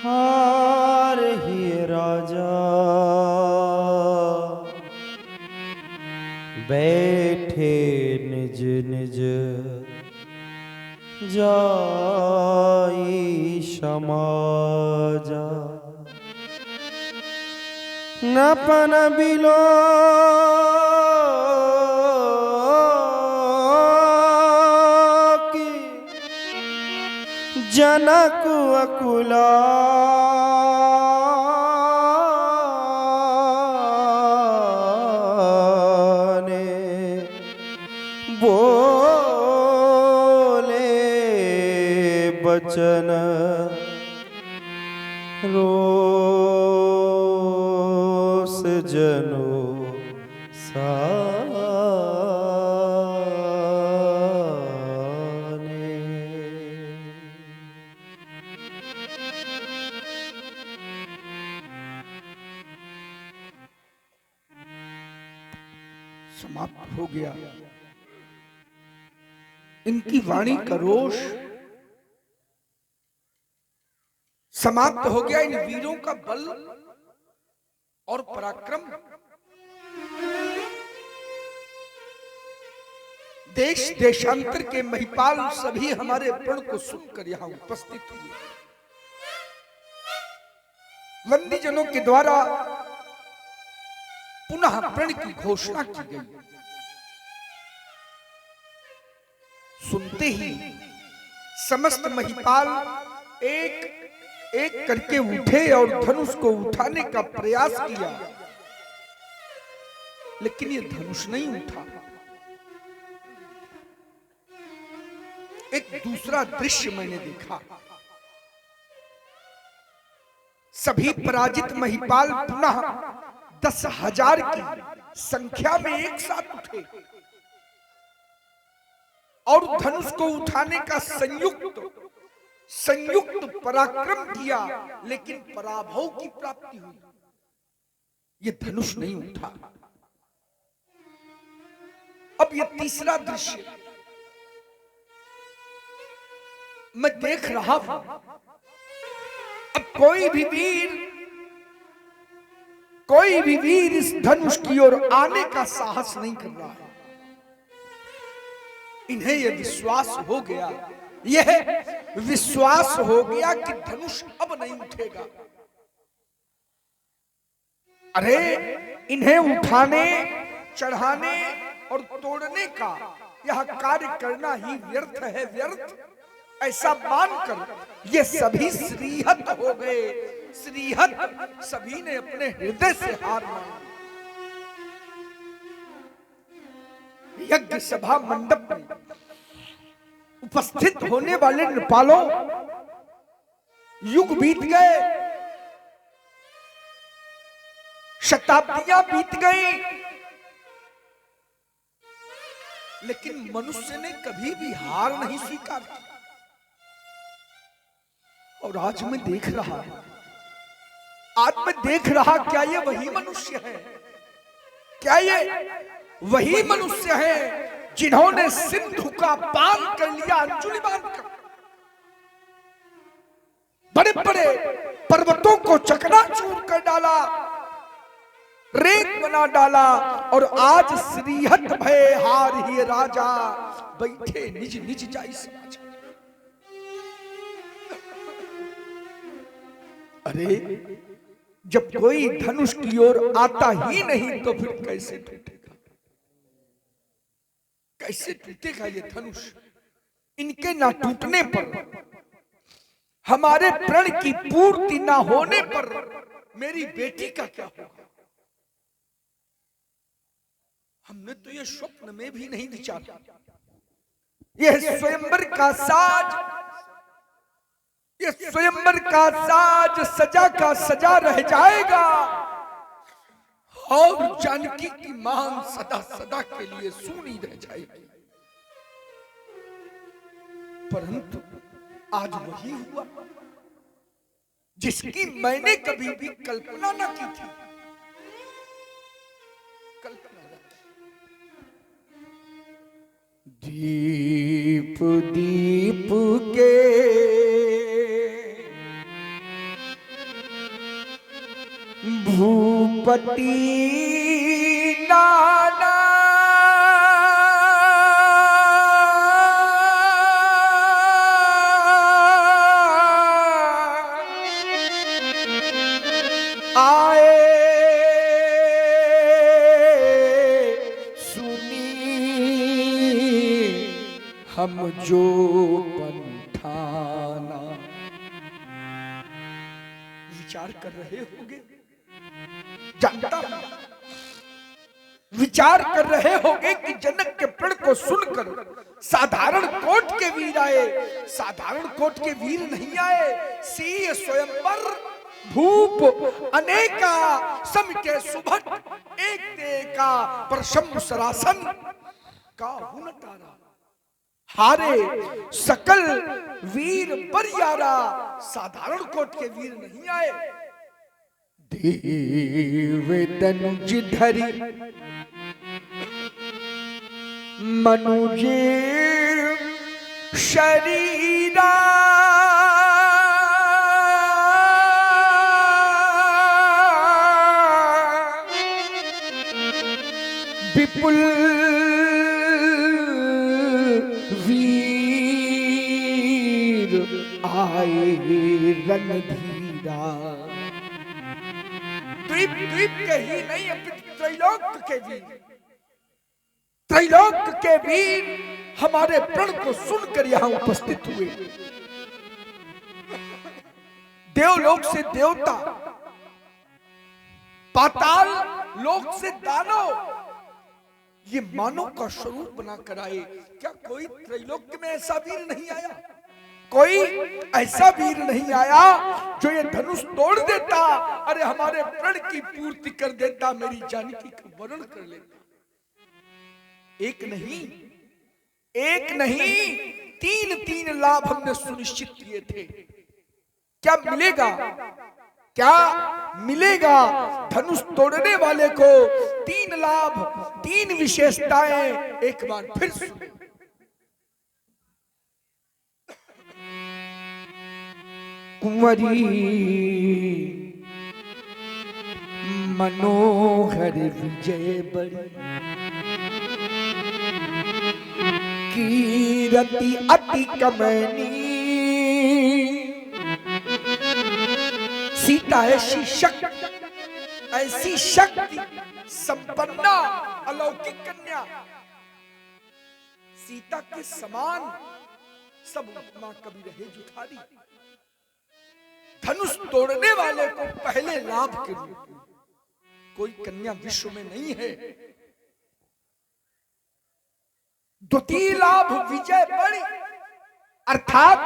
हार ही राजा बैठे निज निज जाई समाजा नपन बिलो की जनक अकुला ने बोले बचन रोस जनो साने। समाप्त हो गया इनकी वाणी का रोष, समाप्त हो गया इन वीरों का बल और पराक्रम। देश देशांतर के महिपाल सभी हमारे प्रण को सुनकर यहां उपस्थित हुए। वंदीजनों के द्वारा पुनः प्रण की घोषणा की गई। सुनते ही समस्त महिपाल एक एक करके उठे और धनुष को उठाने का प्रयास किया, लेकिन ये धनुष नहीं उठा। एक दूसरा दृश्य मैंने देखा। सभी पराजित महिपाल पुनः 10,000 की संख्या में एक साथ उठे और धनुष को उठाने का संयुक्त पराक्रम किया, लेकिन पराभव की प्राप्ति हुई। ये धनुष नहीं उठा। अब ये तीसरा दृश्य मैं देख रहा हूं। अब कोई भी वीर इस धनुष की ओर आने का साहस नहीं कर रहा है। इन्हें यह विश्वास हो गया कि धनुष अब नहीं उठेगा। अरे इन्हें उठाने, चढ़ाने और तोड़ने का यह कार्य करना ही व्यर्थ है, व्यर्थ ऐसा मानकर ये सभी श्रीहत हो गए। श्रीहत सभी ने अपने हृदय से हार मानी। यज्ञ सभा मंडप में उपस्थित होने वाले नृपालों, युग बीत गए, शताब्दियां बीत गई, लेकिन मनुष्य ने कभी भी हार नहीं स्वीकार की। और आज मैं देख रहा क्या ये वही मनुष्य है? क्या ये वही मनुष्य है जिन्होंने सिंधु का पान कर लिया, अंजुलि बांधकर बड़े बड़े पर्वतों को चकनाचूर कर डाला, रेत बना डाला, और आज श्रीहत भय हार ही राजा बैठे निज निज जाई समाज। अरे जब कोई धनुष की ओर आता ही नहीं तो फिर कैसे टूटेगा? कैसे टूटेगा ये धनुष? इनके ना टूटने पर, हमारे प्रण की पूर्ति ना होने पर मेरी बेटी का क्या होगा? हमने तो ये स्वप्न में भी नहीं विचारा। यह स्वयंवर का साज सजा का सजा रह जाएगा, और जानकी की मांग सदा सदा के लिए सुनी रह जाएगी। परंतु आज वही हुआ जिसकी मैंने कभी भी कल्पना न की थी। दीप दीप के भूपति नाना आए सुनी हम जो पंठाना। विचार कर रहे होंगे, जानता हूं, विचार कर रहे होंगे कि जनक के प्रण को सुनकर साधारण कोट के वीर आए। साधारण कोट के वीर नहीं आए, सिंह स्वयंवर भूप अनेका समिके सुभट एक देका पर शंभु सरासन का हुन तारा। हारे सकल वीर बरियारा, साधारण कोट के वीर नहीं आए। देव तनुज धरि मनुज शरीरा, विपुल वीर आए रणधीरा। द्वीप द्वीप के ही नहीं, त्रैलोक के वीर, त्रैलोक के वीर हमारे प्रण को सुनकर यहां उपस्थित हुए। देवलोक से देवता, पाताल लोक से दानव, ये मानव का स्वरूप बनाकर आए। क्या कोई त्रैलोक्य में ऐसा वीर नहीं आया? कोई ऐसा वीर नहीं आया जो ये धनुष तोड़ देता, अरे हमारे प्रण की पूर्ति कर देता, मेरी जानकी का वर्ण कर लेता। एक नहीं, एक नहीं, तीन तीन लाभ हमने सुनिश्चित किए थे। क्या मिलेगा, क्या मिलेगा? धनुष तोड़ने वाले को तीन लाभ, तीन विशेषताएं एक बार फिर सुनो। कुंवरी मनोहर विजय बड़ी, कीरति अति कमनी। सीता ऐसी शक्ति, ऐसी शक्ति संपन्ना अलौकिक कन्या, सीता के समान सब उपमा कभी रहे जुठारी। धनुष तोड़ने वाले को पहले लाभ के रूप में कोई कन्या विश्व में नहीं है। द्वितीय लाभ विजय बड़ी, अर्थात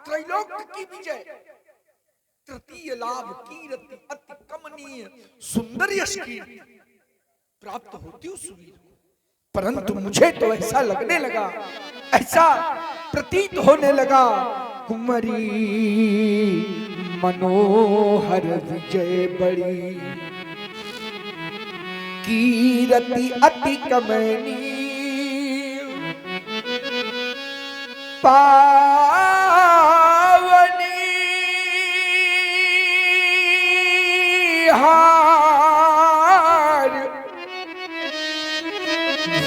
त्रैलोक की विजय। तृतीय लाभ कीर्ति अति कमनीय सुंदर यश कीर्ति प्राप्त होती उस वीर को। परंतु मुझे तो ऐसा लगने लगा, ऐसा प्रतीत होने लगा, कुंवरी मनोहर विजय बड़ी, कीर्ति अति कमनी। पावनी हार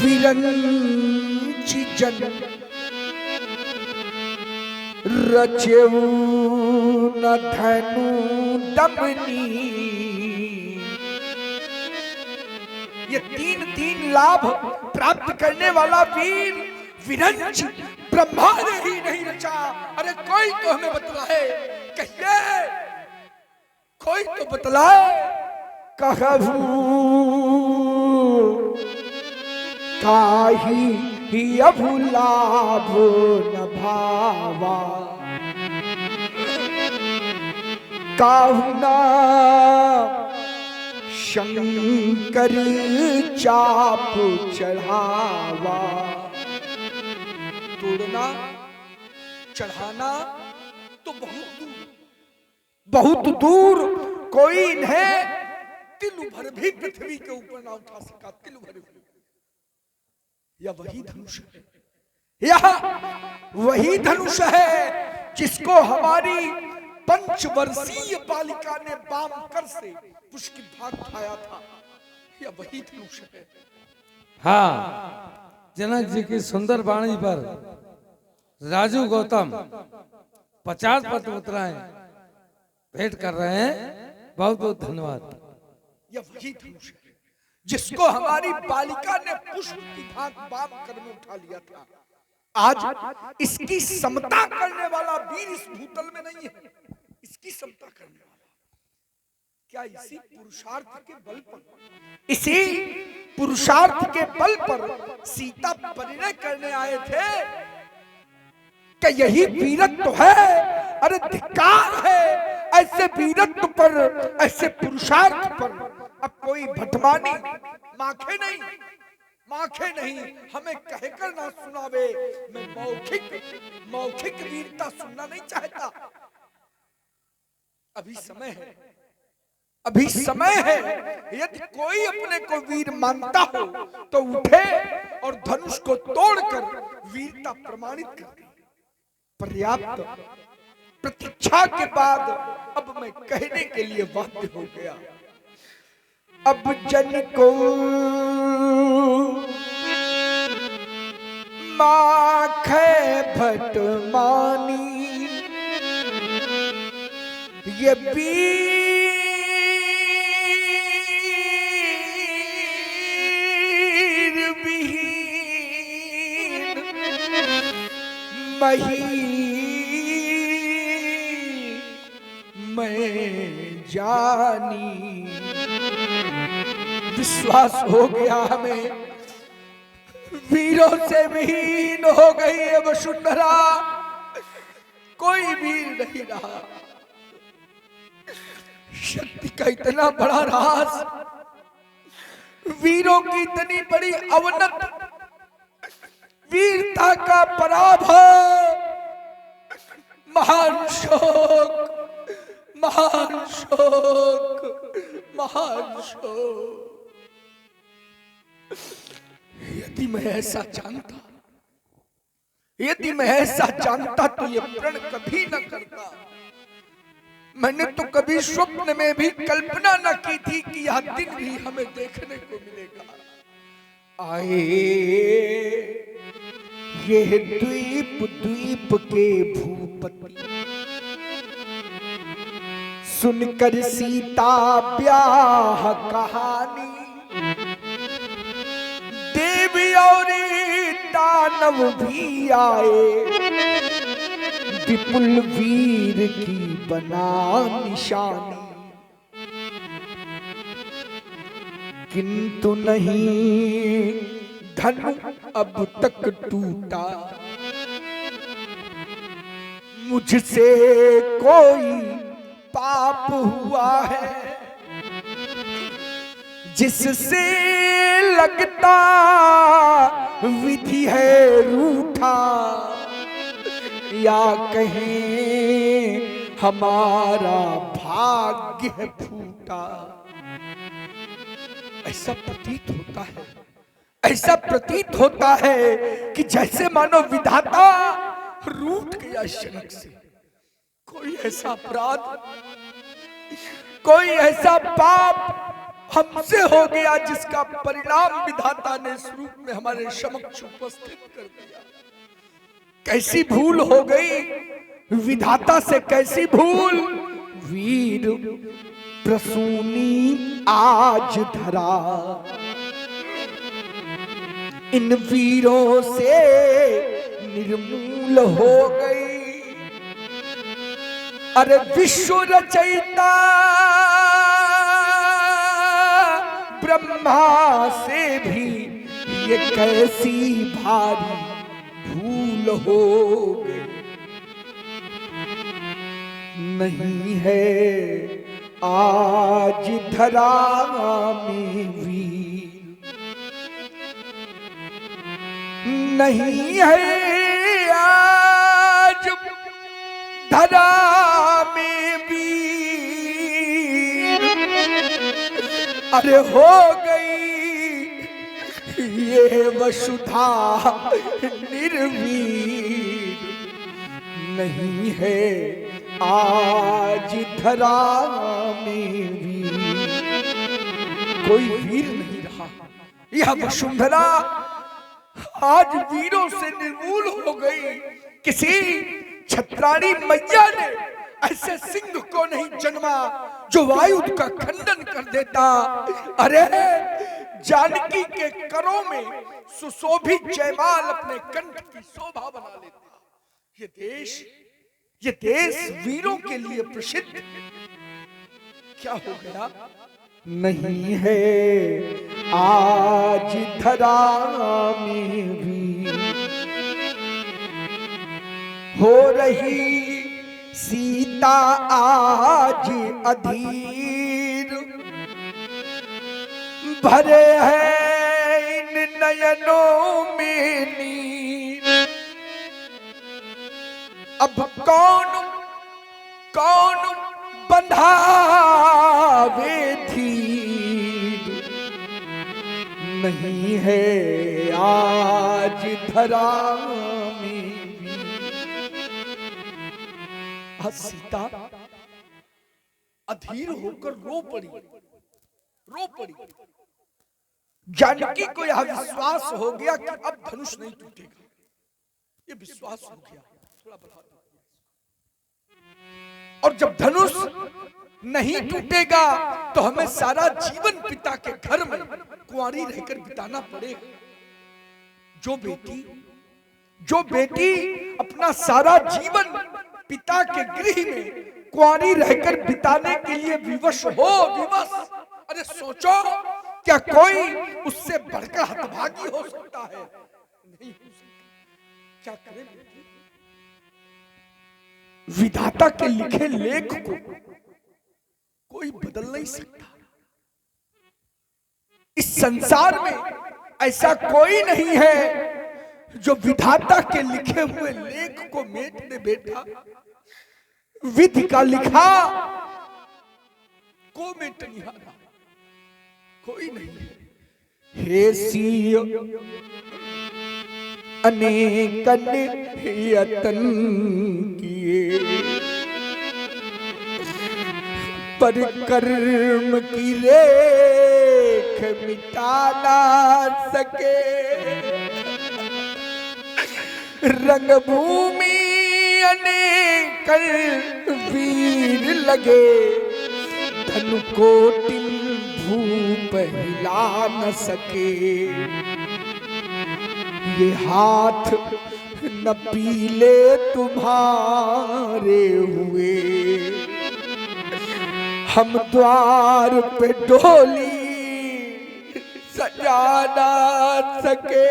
विरंचि जन रचेऊ न धनु दमनी। ये तीन तीन लाभ प्राप्त करने वाला वीर विरंच ब्रह्मा ने ही नहीं रचा। अरे कोई तो हमें बतलाए, कहिए कोई तो बतलाए। कहू काही ही अभुलाभ न भावा, काहू ना शंकर चाप चढ़ावा। तोड़ना चढ़ाना तो बहुत दूर, बहुत दूर, कोई इन्हें तिल भर भी पृथ्वी के ऊपर ना उठा सका। तिल भर भी, या वही धनुष है, यह वही धनुष है जिसको हमारी पंचवर्षीय बालिका ने बाम कर से पुष्प की भाग उठाया था, यह वही धनुष है। हाँ, जनक जी की सुंदर वाणी पर राजू गौतम 50 पत्र-पत्राएं भेंट कर रहे हैं। बहुत बहुत धन्यवाद। यह वही धनुष है जिसको हमारी बालिका ने पुष्प की भाग बाम कर में उठा लिया था। आज इसकी समता करने वाला वीर इस भूतल में नहीं है। इसकी समता करने वाला क्या इसी पुरुषार्थ के बल पर, इसी पुरुषार्थ के बल पर सीता परिणय करने आए थे कि यही वीरत्व है। अरे धिक्कार है ऐसे वीरत्व पर, ऐसे पुरुषार्थ पर। अब कोई भटमानी माखे नहीं हमें कहकर ना सुनावे। मैं मौखिक वीरता सुनना नहीं चाहता। अभी समय है। यदि कोई अपने को वीर मानता हो तो उठे और धनुष को तोड़कर वीरता प्रमाणित कर दे। पर्याप्त प्रतीक्षा के बाद अब मैं कहने के लिए बाध्य हो गया। अब जन को माखे भटमानी, ये वीर विहीन मही मैं जानी। विश्वास हो गया हमें, वीरों से विहीन हो गई है वसुंधरा। कोई वीर नहीं रहा। शक्ति का इतना बड़ा राज, वीरों की इतनी बड़ी अवनत, वीरता का पराभव, महान शोक, महान शोक, महान शोक। यदि मैं ऐसा जानता तो ये प्रण कभी न करता। मैंने तो कभी स्वप्न में भी कल्पना न की थी कि यह दिन भी हमें देखने को मिलेगा। आए ये द्वीप के भूपति, सुनकर सीता ब्याह कहानी, देवी और दानव भी आए, विपुल वीर की बना निशानी। किंतु नहीं धनु अब तक टूटा, मुझसे कोई पाप हुआ है, जिससे लगता विधि है रूठा, या कहें हमारा भाग्य है फूटा। ऐसा प्रतीत होता है कि जैसे मानो विधाता रूठ गया शनक से। कोई ऐसा अपराध, कोई ऐसा पाप हमसे हो गया जिसका परिणाम विधाता ने इस रूप में हमारे समक्ष उपस्थित कर दिया। कैसी भूल हो गई विधाता से, कैसी भूल। वीर प्रसूनी आज धरा, इन वीरों से निर्मूल हो गई। अरे विश्व रचयिता ब्रह्मा से भी ये कैसी भारी भूल हो गई। नहीं है आज धरा में वीर, नहीं है आज धरा में वीर। अरे हो गई ये वसुधा निर्वीर, नहीं है आज धरा में वीर कोई वीर नहीं रहा। यह वसुंधरा आज वीरों से निर्मूल हो गई। किसी छत्राणी मैया ने ऐसे सिंह को नहीं जन्मा जो वायुध का खंडन कर देता। अरे जानकी के करों में सुशोभित जयमाल अपने कंठ की शोभा बना लेता। ये देश वीरों के लिए प्रसिद्ध क्या हो गया? नहीं है आज धरा में वीर, हो रही सीता आज अधीर। भरे हैं इन नयनों में नीर। अब कौन बंधावे धीर, नहीं है आज धरा में वीर। आज सीता अधीर होकर रो पड़ी। जानकी को यह विश्वास हो गया कि अब धनुष नहीं टूटेगा। ये विश्वास हो गया। थोड़ा बढ़ा दो। और जब धनुष नहीं टूटेगा तो हमें सारा जीवन पिता के घर में कुंवारी रहकर बिताना पड़ेगा। जो बेटी अपना सारा जीवन पिता के गृह में कुंवारी रहकर बिताने के लिए विवश हो, अरे सोचो क्या कोई उससे बढ़कर हतभागी हो सकता है? नहीं हो सकता। क्या करें? विधाता के लिखे लेख को कोई बदल नहीं सकता। इस संसार में ऐसा कोई नहीं है जो विधाता के लिखे हुए लेख को मेटने बैठा। विधि का लिखा को मेटनिहारा कोई नहीं है। हे सियो अनेकन यतन किए, पर कर्म की रेख मिटा ना सके। रंगभूमि अनेक वीर लगे, धनु कोटिन भूप हिला न सके। ये हाथ न पीले तुम्हारे हुए, हम द्वार पे डोली सजा ना सके।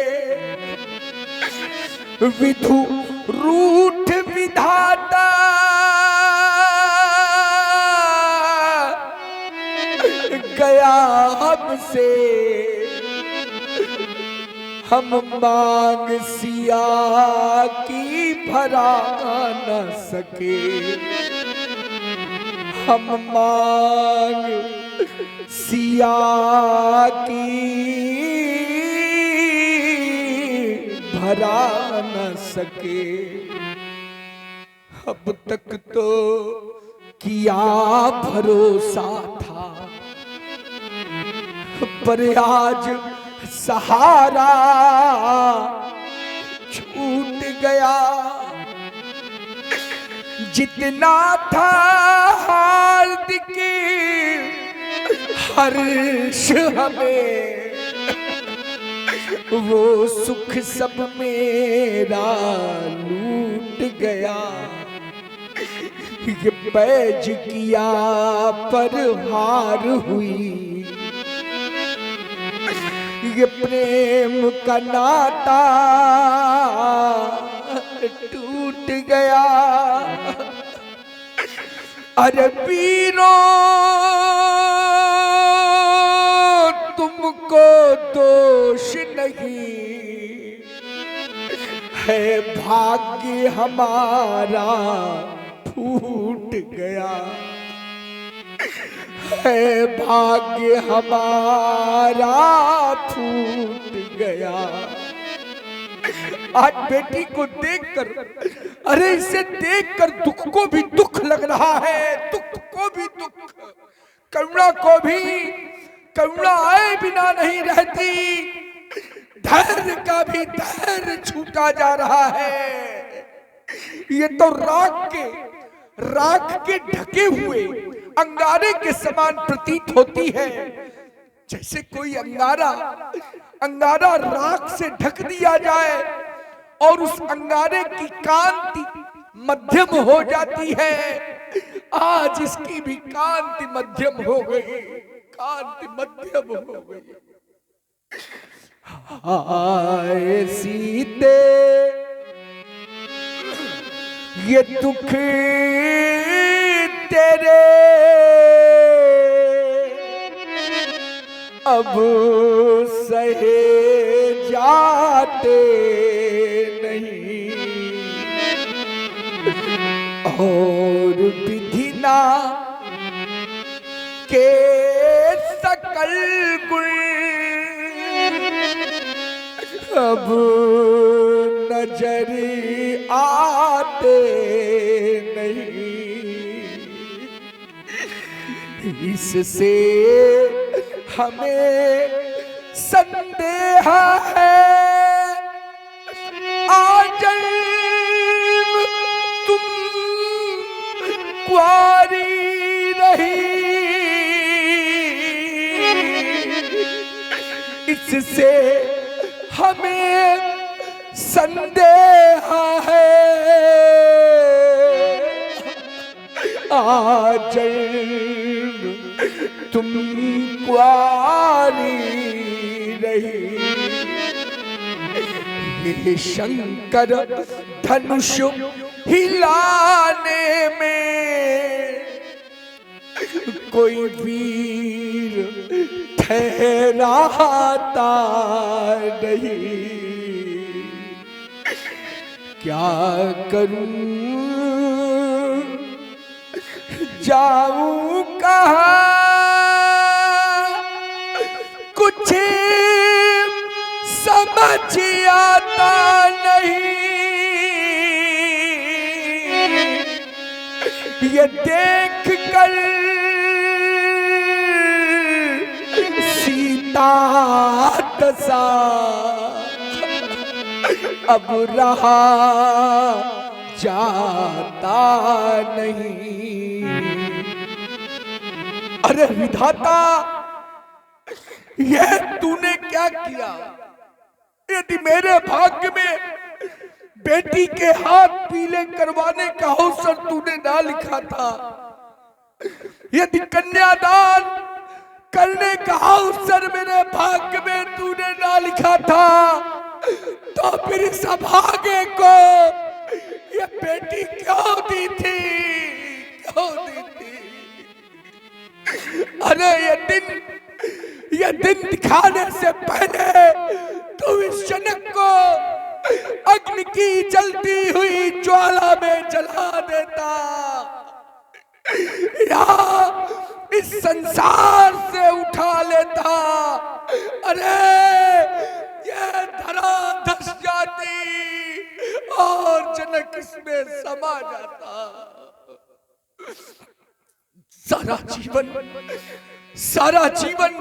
विधु रूठ विधाता गया हमसे, हम मांग सिया की भरा न सके। हम मांग सिया की भरा न सके। अब तक तो किया भरोसा था, पर आज सहारा छूट गया। जितना था हार्दिक हर्ष हमें, वो सुख सब मेरा लूट गया। ये पैज किया पर हार हुई, ये प्रेम का नाता टूट गया। अरे वीरों तुमको दोष नहीं है, भाग्य हमारा फूट गया है। भाग्य हमारा फूट गया। आज बेटी को देखकर, अरे इसे देखकर दुख को भी दुख लग रहा है, दुख को भी दुख, करुणा को भी करुणा आए बिना नहीं रहती, धैर्य का भी धैर्य छूटा जा रहा है। ये तो राख के ढके हुए अंगारे के समान प्रतीत होती है। जैसे कोई अंगारा राख से ढक दिया जाए और उस अंगारे की कांति मध्यम हो जाती है। आज इसकी भी कांति मध्यम हो गई, कांति मध्यम हो गई। हाय सीते ये दुख तेरे अब सहे जाते नहीं, और विधि ना के सकल गुण अब नजर आते नहीं। इससे हमें संदेह है, आज तुम कुंवारी रही, इससे हमें संदेह है, आज तुम कुंवारी रही। ये शंकर धनुष हिलाने में कोई वीर ठहराता नहीं। क्या करूं जाऊं कहां, कुछ समझ आता नहीं। ये देख कर सीता दशा अब रहा जाता नहीं। अरे विधाता, यह तूने क्या किया? यदि मेरे भाग्य में बेटी के हाथ पीले करवाने का अवसर तूने ना लिखा था, यदि कन्यादान करने का अवसर मेरे भाग्य में तूने ना लिखा था, तो फिर इस अभागे को ये बेटी क्यों दी थी, क्यों दी थी? अरे ये दिन दिखाने से पहले तू इस जनक को अग्नि की जलती हुई ज्वाला में जला देता, या इस संसार से उठा लेता। अरे ये धरा धस जाती और जनक इसमें समा जाता। सारा जीवन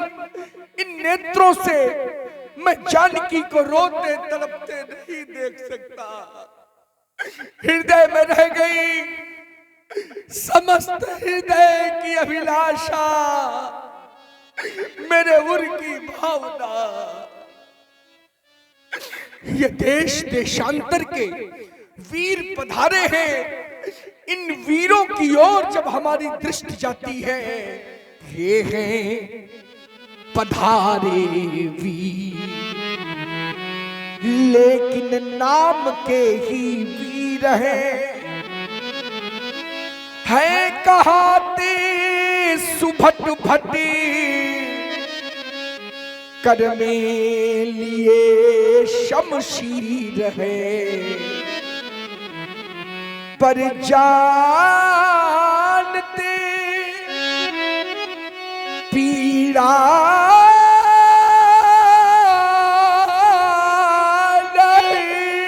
इन नेत्रों से मैं जानकी को रोते तड़पते नहीं देख सकता। हृदय में रह गई समस्त हृदय की अभिलाषा, मेरे उर की भावना। ये देश देशांतर के वीर पधारे हैं, इन वीरों की ओर जब हमारी दृष्टि जाती है, ये हैं पधारे वीर, लेकिन नाम के ही वीर हैं। है कहाते सुभट भटी, कर में लिए शमशीर है, पर जानते पीड़ा नहीं।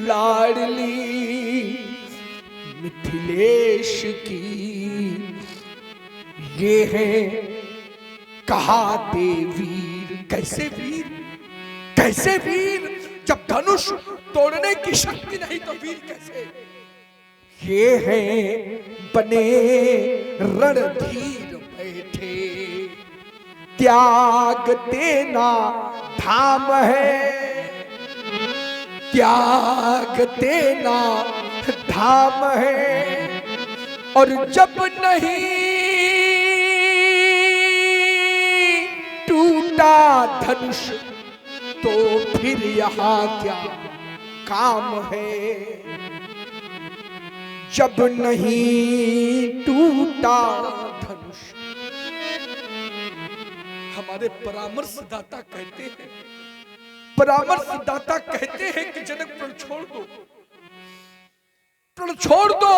लाडली मिथिलेश की ये है कहाते वीर। कैसे वीर, कैसे वीर? जब धनुष तोड़ने की शक्ति नहीं तो वीर कैसे? ये है बने रणधीर बैठे, त्याग देना धाम है, त्याग देना धाम है। और जब नहीं टूटा धनुष तो फिर यहाँ क्या काम है? जब नहीं टूटा धनुष। हमारे परामर्शदाता कहते हैं, परामर्शदाता कहते हैं कि जनक प्रण छोड़ दो, प्रण छोड़ दो।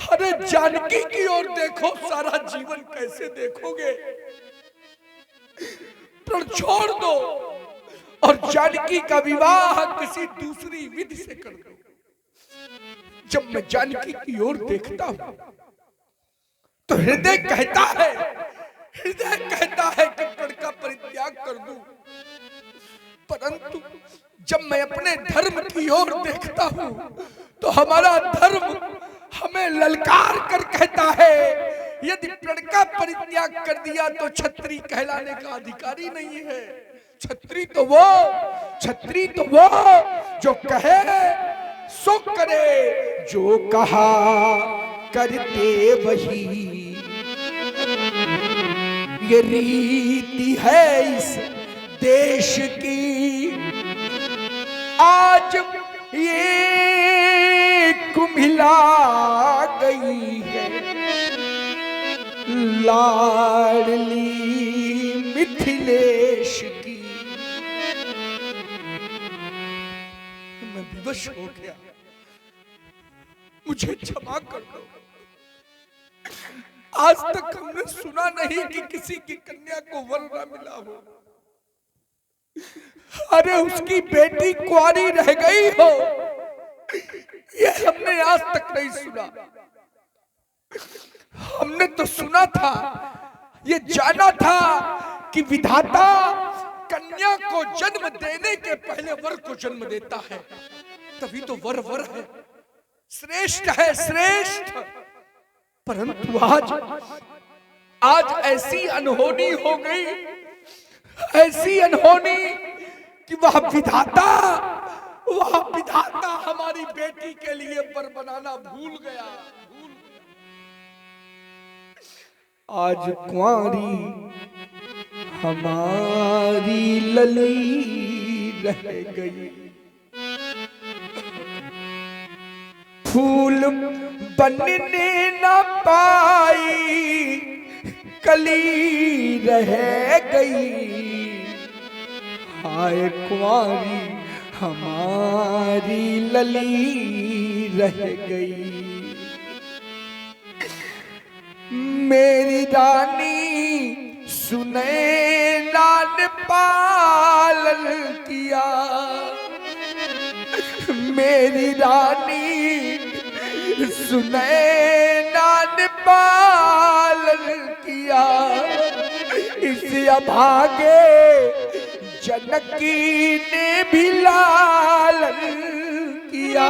अरे जानकी की ओर देखो, सारा जीवन कैसे देखोगे? प्रण छोड़ दो और जानकी का विवाह किसी दूसरी विधि से कर दो। जब मैं जानकी की ओर देखता हूं तो हृदय कहता है, हृदय कहता है कि प्रण का परित्याग कर दूं। परंतु जब मैं अपने धर्म की ओर देखता हूं तो हमारा धर्म हमें ललकार कर कहता है, यदि प्रण का परित्याग कर दिया तो क्षत्रिय कहलाने का अधिकारी नहीं है। क्षत्रिय तो वो, क्षत्रिय तो वो जो कहे सो करे, जो कहा करते वही। ये रीति है इस देश की, आज ये कुम्हिला गई है। लाडली मिथिलेश की। मैं विवश हो गया, मुझे क्षमा कर दो। आज तक हमने सुना नहीं कि किसी की कन्या को वर न मिला हो। अरे उसकी बेटी कुंवारी रह गई हो, यह हमने आज तक नहीं सुना। हमने तो सुना था, ये जाना था कि विधाता कन्या को जन्म देने के पहले वर को जन्म देता है, तभी तो वर वर है, श्रेष्ठ है, श्रेष्ठ। परंतु आज ऐसी अनहोनी हो गई, ऐसी अनहोनी कि वह विधाता हमारी बेटी के लिए वर बनाना भूल गया। आज कुंवारी हमारी लली रह गई, फूल बनने न पाई, कली रह गई। हाय कुंवारी हमारी लली रह गई। मेरी रानी सुने लाल पालन किया, मेरी रानी सुने लाल पालन किया। इस अभागे जनकी ने भी लालन किया।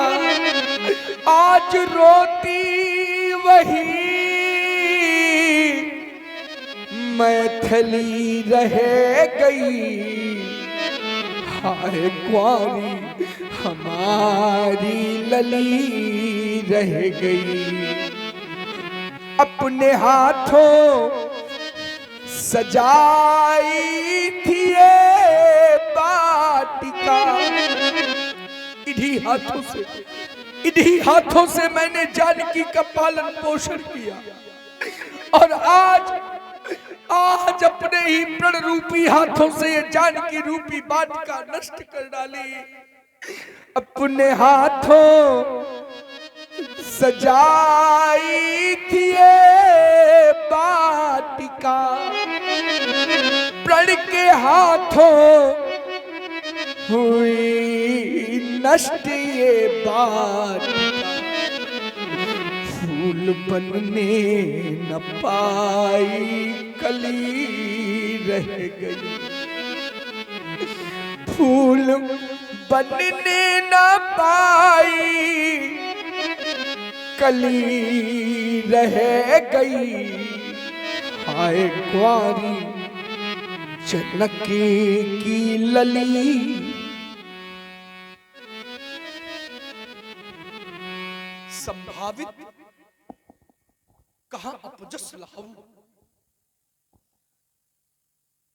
आज रोती वही मैथिली रह गई। हाय कुंवारी हमारी लली रह गई। अपने हाथों सजाई थी ये वाटिका, इन्हीं हाथों से मैंने जानकी का पालन पोषण किया, और आज अपने ही प्रण रूपी हाथों से ये जानकी रूपी वाटिका नष्ट कर डाली। अपने हाथों सजाई थी ये वाटिका, प्रण के हाथों हुई नष्ट ये बात, फूल बनने न पाई कली रह गई, फूल बनने न पाई कली रह गई, हाय कुंवारी जनक की लली। संभावित कहां अपजस लाऊं,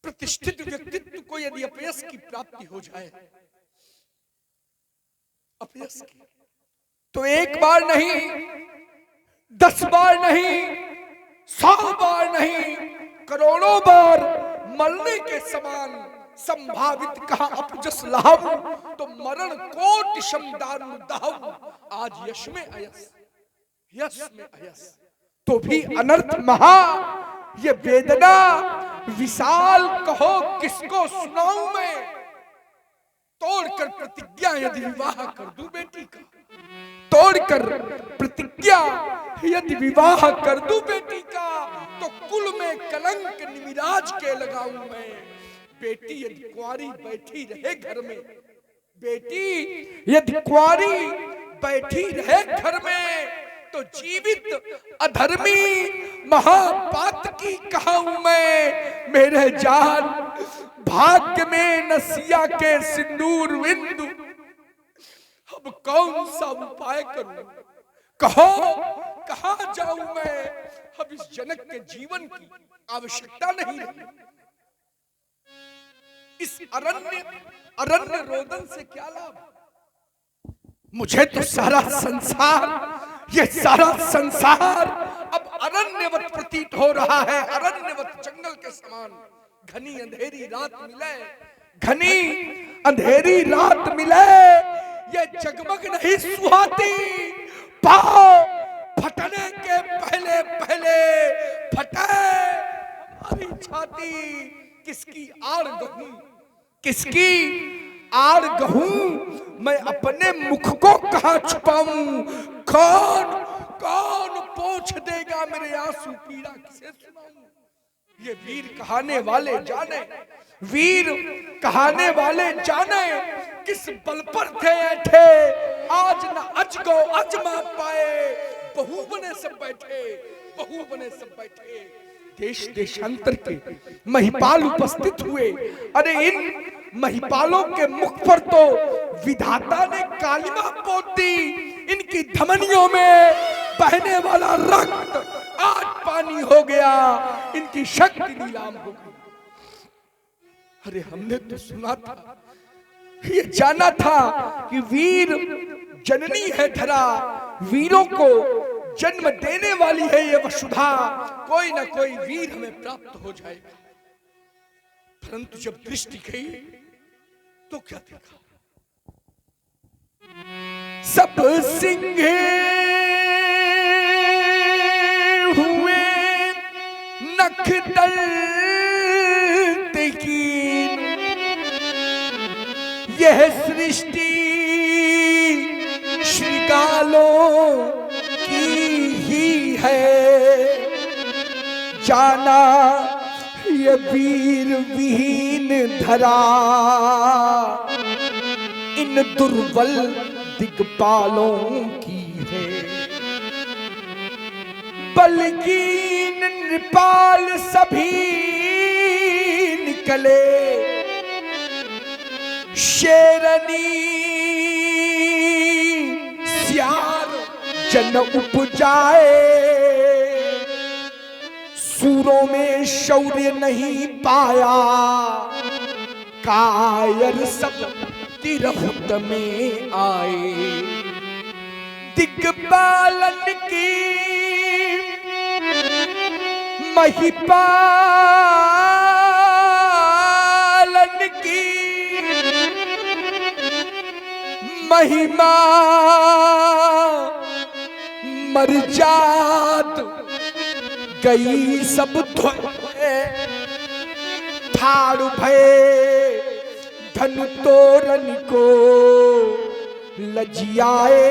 प्रतिष्ठित व्यक्तित्व को यदि अपयश की प्राप्ति हो जाए, अपयश की, तो एक बार नहीं, 10 बार नहीं, 100 बार नहीं, करोड़ों बार मरने के समान संभावित कहां अपजस लाऊं, तो मरण कोटि शमदारु दाऊं, आज यश में अयस, यश में अयस, तो भी अनर्थ महा, ये वेदना विशाल कहो किसको सुनाऊं मैं, तोड़कर प्रतिज्ञा यदि विवाह कर दूं बेटी का, तोड़कर प्रतिज्ञा यदि विवाह कर दूं बेटी का, तो कुल में कलंक निमिराज के लगाऊं मैं, बेटी यदि कुंवारी बैठी रहे घर में, बेटी यदि कुंवारी बैठी रहे घर में, तो जीवित अधर्मी महापातकी कहाऊं मैं, मेरे जान भाग्य में नसिया के सिंदूर बिंदु, अब कौन सा उपाय करूं, कहो कहां जाऊं मैं, अब इस जनक के जीवन की आवश्यकता नहीं रही, इस अरण्य रोदन से क्या लाभ, मुझे तो सारा संसार, ये सारा संसार अब अरण्यवत प्रतीत हो रहा है, अरण्यवत जंगल के समान, घनी अंधेरी रात मिले, घनी अंधेरी रात मिले, ये जगमग नहीं सुहाती, पाओ फटने के पहले पहले फटे हमारी छाती, किसकी आड़ गहूं, किसकी आड़ गहूं, मैं अपने मुख को कहां छुपाऊं, कौन कौन पोंछ देगा मेरे आंसू पीड़ा किसे सुनाऊं, ये वीर कहाने वाले जाने, वीर कहाने वाले जाने, किस बल पर थे ऐठे, आज न अजगो अजमा पाए, बहू बने सब बैठे, बहू बने सब बैठे, देश देशांतर के महिपाल उपस्थित हुए, अरे इन महिपालों के मुख पर तो विधाता ने कालिमा पोत दी, इनकी धमनियों में बहने वाला रक्त आज पानी हो गया, इनकी शक्ति नीलाम हो गई। अरे हमने तो सुना था, ये जाना था कि वीर जननी है धरा, वीरों को जन्म देने वाली है ये वसुधा, कोई ना कोई वीर हमें प्राप्त हो जाएगा, परंतु जब दृष्टि गई तो क्या देखा, सब सिंह हुए नख दर्द की, यह सृष्टि श्रृगालों की ही है, जाना ये वीर विहीन धरा, इन दुर्बल दिग्पालों की है, बलकीन नृपाल सभी निकले, शेरनी सियार जन उपजाए, सूरों में शौर्य नहीं पाया, कायर सब तिरहुत में आए, दिग्पालन की महिपालन की महिमा मर्जाद गई सब धोए, ठाड़ भये धनु तोरन को लजियाए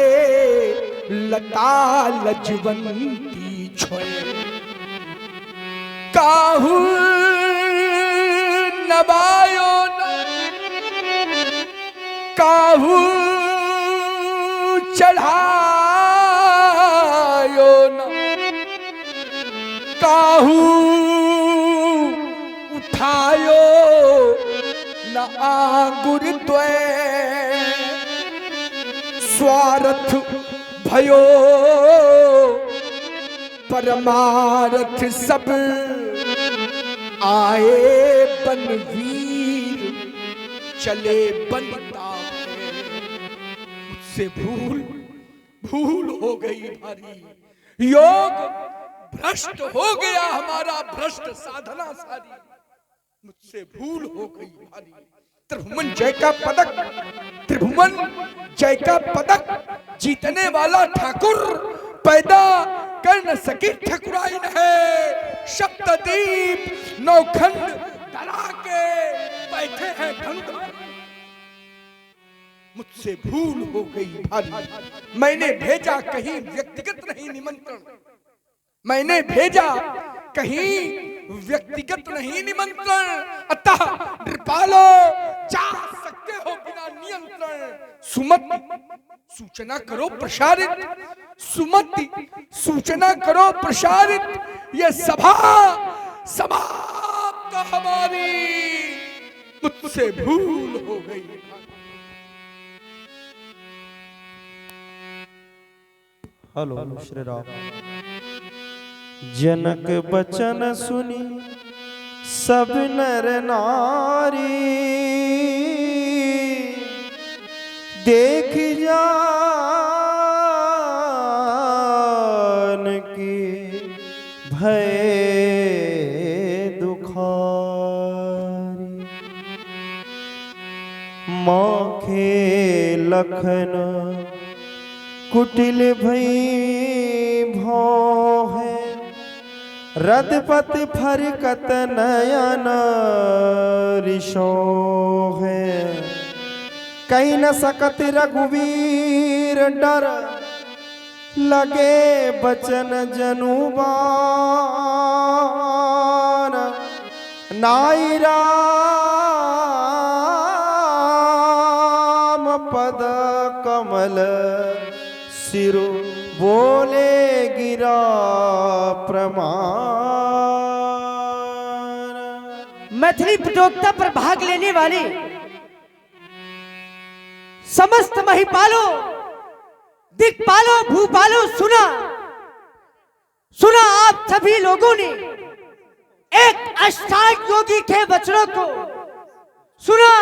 लता लजवंती छोए काहू नबायो न काहू चढ़ायो न काहू उठायो न आंगुर द्वय स्वार्थ भयो परमार्थ सब आए बनवीर चले बनता मुझसे भूल हो गई भारी योग भ्रष्ट हो गया हमारा भ्रष्ट साधना सारी मुझसे भूल हो गई भारी त्रिभुवन जय का पदक त्रिभुवन जय का पदक जीतने वाला ठाकुर पैदा कर न सकी ठकुराइन है सप्तदीप नौखंड डरा के बैठे हैं खंड मुझसे भूल हो गई भारी मैंने भेजा कहीं व्यक्तिगत नहीं निमंत्रण मैंने भेजा कहीं व्यक्तिगत नहीं निमंत्रण अतः नृपालो जा सकते हो बिना नियंत्रण सुमति सूचना करो प्रसारित सुमति सूचना करो प्रसारित ये सभा समाप्त हमारी मुझसे भूल हो गई। हेलो श्री राम। जनक बचन सुनी सब नर नारी देख जान की भय दुखारी माखे लखन कुटिल भई भौ है रदपत फरकत नयन ऋषो है कहीं न सकत रघुवीर डर लगे बचन जनुबान नाई राम पद कमल सिरु बोले गिरा प्रमाण। मैथिली प्रतियोगिता पर भाग लेने वाले समस्त महिपालों दिक्पालों भूपालों सुना आप सभी लोगों ने एक अष्टांग योगी के वचनों को सुना।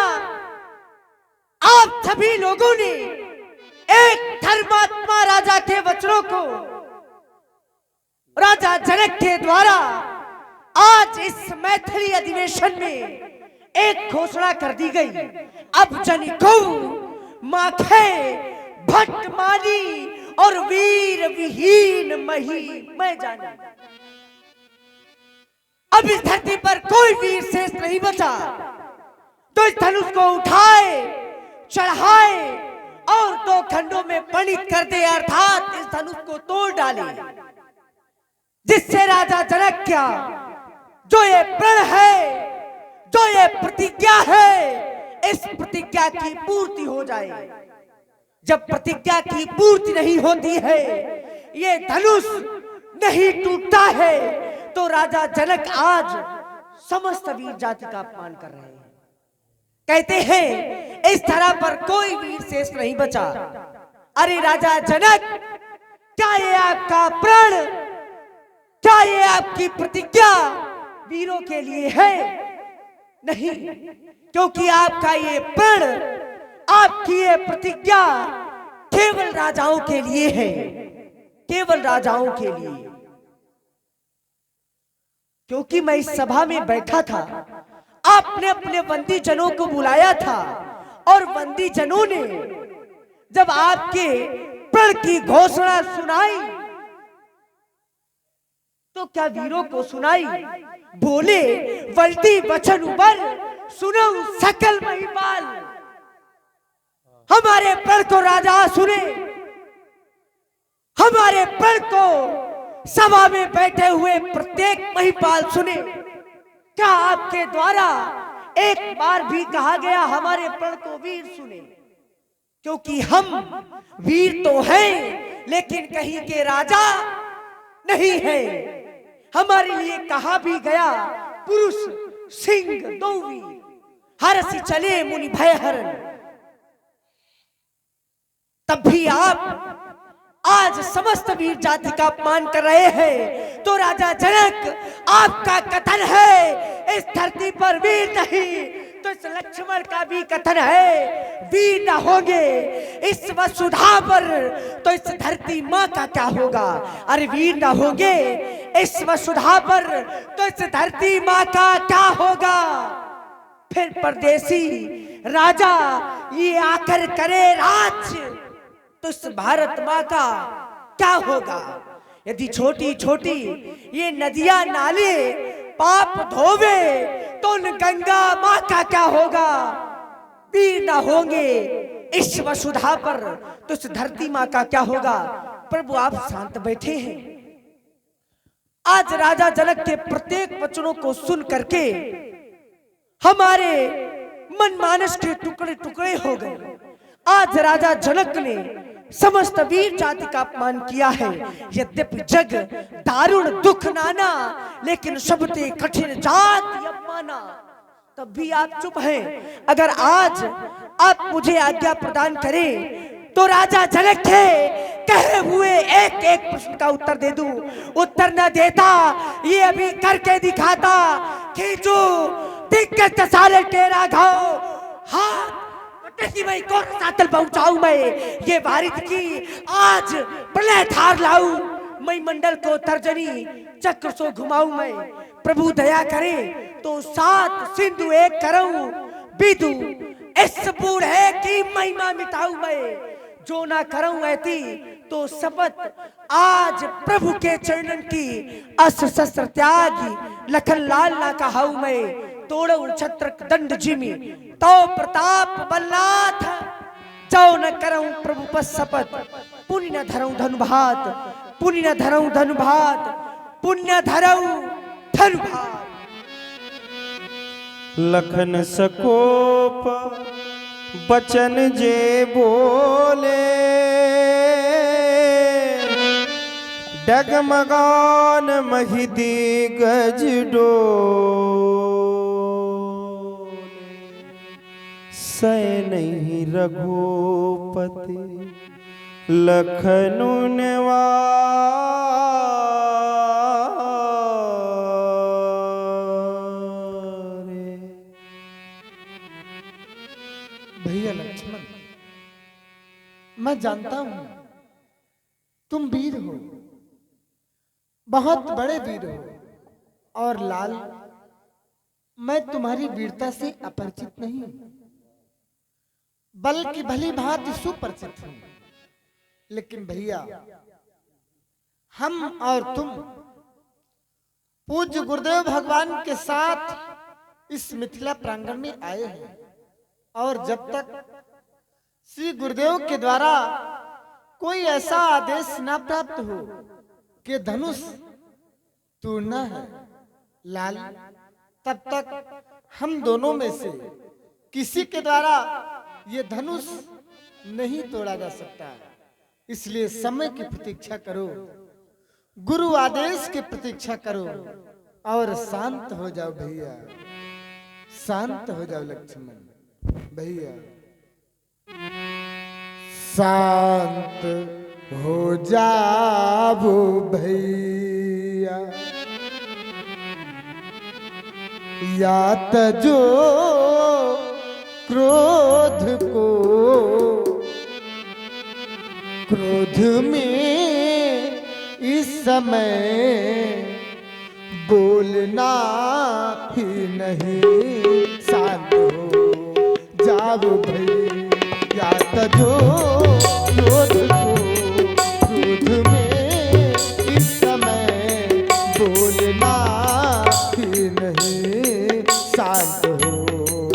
आप सभी लोगों ने एक धर्मात्मा राजा के वचनों को राजा जनक के द्वारा आज इस मैथिली अधिवेशन में एक घोषणा कर दी गई। अब जनिको माखे भट्ट माली और वीर विहीन मही मैं जाना। अब इस धरती पर कोई वीर शेष नहीं बचा तो इस धनुष को उठाए चढ़ाए और दो खंडों में परिणित कर दे अर्थात इस धनुष को तोड़ डाले जिससे राजा जनक क्या जो ये प्रण है जो ये प्रतिज्ञा है इस प्रतिज्ञा की पूर्ति हो जाए। जब प्रतिज्ञा की पूर्ति नहीं होती है ये धनुष नहीं टूटता है तो राजा जनक आज समस्त वीर जाति का अपमान कर रहे हैं। कहते हैं इस तरह पर कोई वीर शेष नहीं बचा। अरे राजा जनक क्या ये आपका प्रण क्या ये आपकी प्रतिज्ञा वीरों के लिए है? नहीं, क्योंकि आपका ये प्रण आपकी ये प्रतिज्ञा केवल राजाओं के लिए है, केवल राजाओं के लिए। क्योंकि मैं इस सभा में बैठा था, आपने अपने बंदी जनों को बुलाया था और बंदी जनों ने जब आपके प्रण की घोषणा सुनाई तो क्या वीरों को सुनाई? बोले वल्दी वचन उबर सुनो सकल महिपाल, हमारे प्रण को राजा सुने, हमारे प्रण को सभा में बैठे हुए प्रत्येक महिपाल सुने। क्या आपके द्वारा एक बार भी कहा गया हमारे प्रण को वीर सुने? क्योंकि हम वीर तो हैं लेकिन कहीं के राजा नहीं है। हमारे लिए कहा भी गया पुरुष सिंह दो वीर, हरसी चले मुनि भय हरण। तब भी आप आज समस्त वीर जाति का अपमान कर रहे हैं। तो राजा जनक, आपका कथन है इस धरती पर वीर नहीं, तो इस लक्ष्मण का भी कथन है वीर न होंगे इस वसुधा पर, तो इस धरती माँ का क्या होगा? अरे वीर न होंगे इस वसुधा पर, तो इस धरती माँ का क्या होगा? फिर परदेसी राजा ये आकर करे राज्य, तो इस भारत माँ का क्या होगा? यदि छोटी छोटी ये नदियां नाले पाप धोवे, तो उन गंगा माँ का क्या होगा? वीर ना होंगे इस वसुधा पर, तो इस धरती माँ का क्या होगा? प्रभु आप शांत बैठे हैं। आज राजा जनक के प्रत्येक वचनों को सुन करके हमारे मन मानस के टुकड़े टुकड़े हो गए। आज राजा जनक ने समस्त वीर जाति का अपमान किया है। यद्यपि जग दारुण दुख नाना, लेकिन सबते कठिन जाति अपमाना। तब भी आप चुप हैं। अगर आज आप मुझे आज्ञा प्रदान करें तो राजा जनक के कहे हुए एक एक प्रश्न का उत्तर दे दूं। उत्तर न देता ये अभी करके दिखाता। खींचो दिग्गज साले के राघव, हाथ मैं कौन सातल पहुंचाऊं, मैं ये वारिद की आज प्रलय थार लाऊं, मैं मंडल को तर्जनी चक्र सो घुमाऊं। मैं प्रभु दया करे तो 7 सिंधु एक करूं, विदु इस बूढ़े की महिमा मिटाऊं। मैं जो ना करूं ऐती तो शपथ आज प्रभु के चरणन की अस्त्र शस्त्र त्यागी लखन लाल ना कहाऊं। मैं तोड़ऊ छत्र दंड जिमी तो प्रताप बल्लाथ, जो न करऊं प्रभु पर शपथ, पुण्य न धरऊं धनुभात, पुण्य न धरऊं धनुभात, पुण्य धरऊं धनुभात। लखन सकोप बचन जे बोले, डगमगान महिदी गज डोले। सै नहीं रघुपति लखनु निवारे। भैया लक्ष्मण, मैं जानता हूं तुम वीर हो, बहुत बड़े वीर हो। और लाल, मैं तुम्हारी वीरता से अपरिचित नहीं, बल्कि भली भांति सुपरिचित हूं। लेकिन भैया, हम और तुम पूज्य गुरुदेव भगवान के साथ इस मिथिला प्रांगण में आए हैं, और जब तक श्री गुरुदेव के द्वारा कोई ऐसा आदेश ना प्राप्त हो कि धनुष तोड़ना है लाल, तब तक हम दोनों में से किसी के द्वारा ये धनुष नहीं तोड़ा जा सकता। इसलिए समय की प्रतीक्षा करो, गुरु आदेश की प्रतीक्षा करो और शांत हो जाओ भैया, शांत हो जाओ लक्ष्मण भैया, शांत हो जाओ भैया। या तजो क्रोध को, क्रोध में इस समय बोलना ही नहीं, शांत हो जाओ भैया। तजो क्रोध को, क्रोध में इस समय बोलना ही नहीं, शांत हो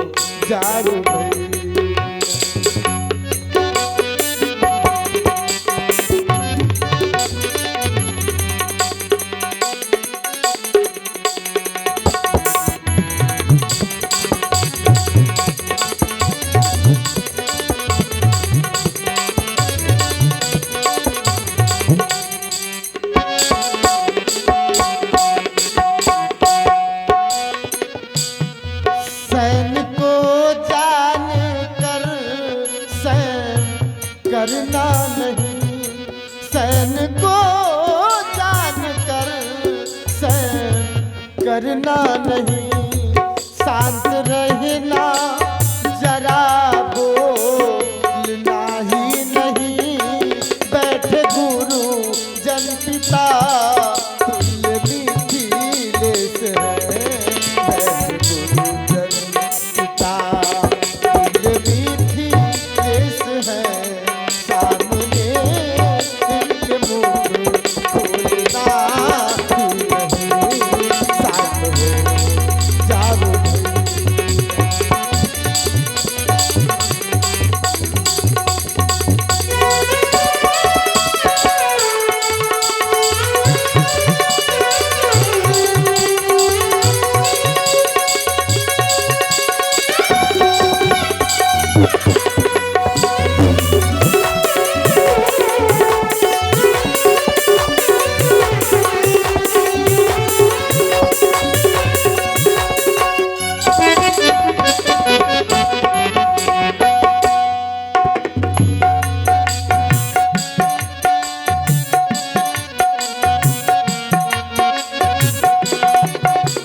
करना नहीं, शांत रहना जरा बोलना ही नहीं। बैठे गुरु जन पिता तुल्य मीठी लेस है। बैठे गुरु जन पिता तुल्य मीठी लेस है। सामने इनके मुंह खोलना ही नहीं। साथ हो जाओ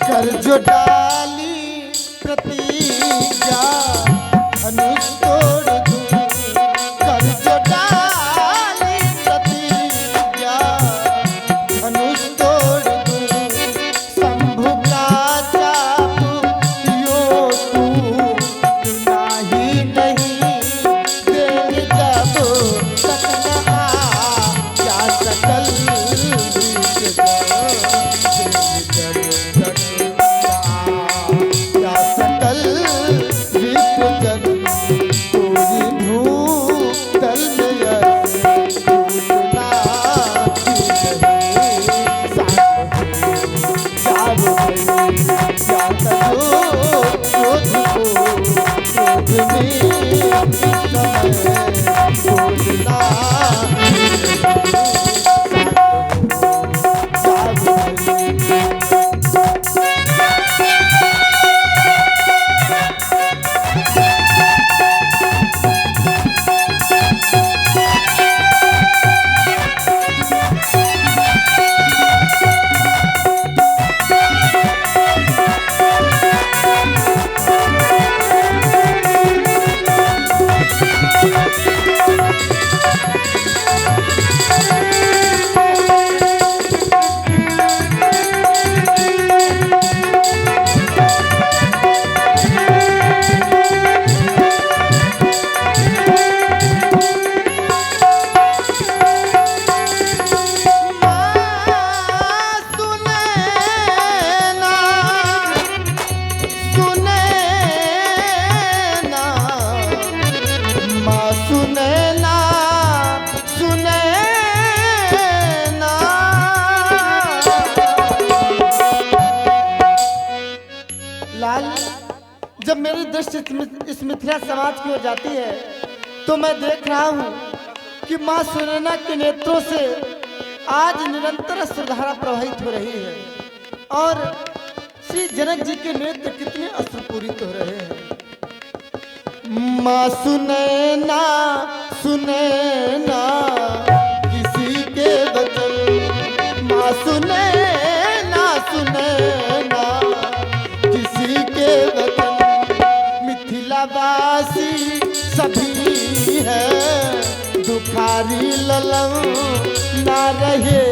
कर जो डाली प्रतिज्ञा धनुष तोड़ दूं। कर जो डाली प्रतिज्ञा धनुष तोड़ दूं। शंभु का चाप यो टूटना ही नहीं। देंगे जब तक न आज्ञा सकल बीत या सकल विपजन कोई भूतल में यश टूटना ही नहीं। साथ हो जाओ या करो क्रोध को क्रोध में इस समय बोलना ही नहीं। साथ हो जाओ लाल, जब मेरी दृष्टि इस मिथिला समाज की ओर जाती है तो मैं देख रहा हूँ कि माँ सुनैना के नेत्रों से आज निरंतर अश्रुधारा प्रवाहित हो रही है और श्री जनक जी के नेत्र कितने अश्रुपूरित हो रहे हैं। माँ सुनैना सुनैना किसी के वचन। माँ सुनैना सुनैना किसी के वचन। मिथिलावासी सभी है दुखारी ललम ना रहे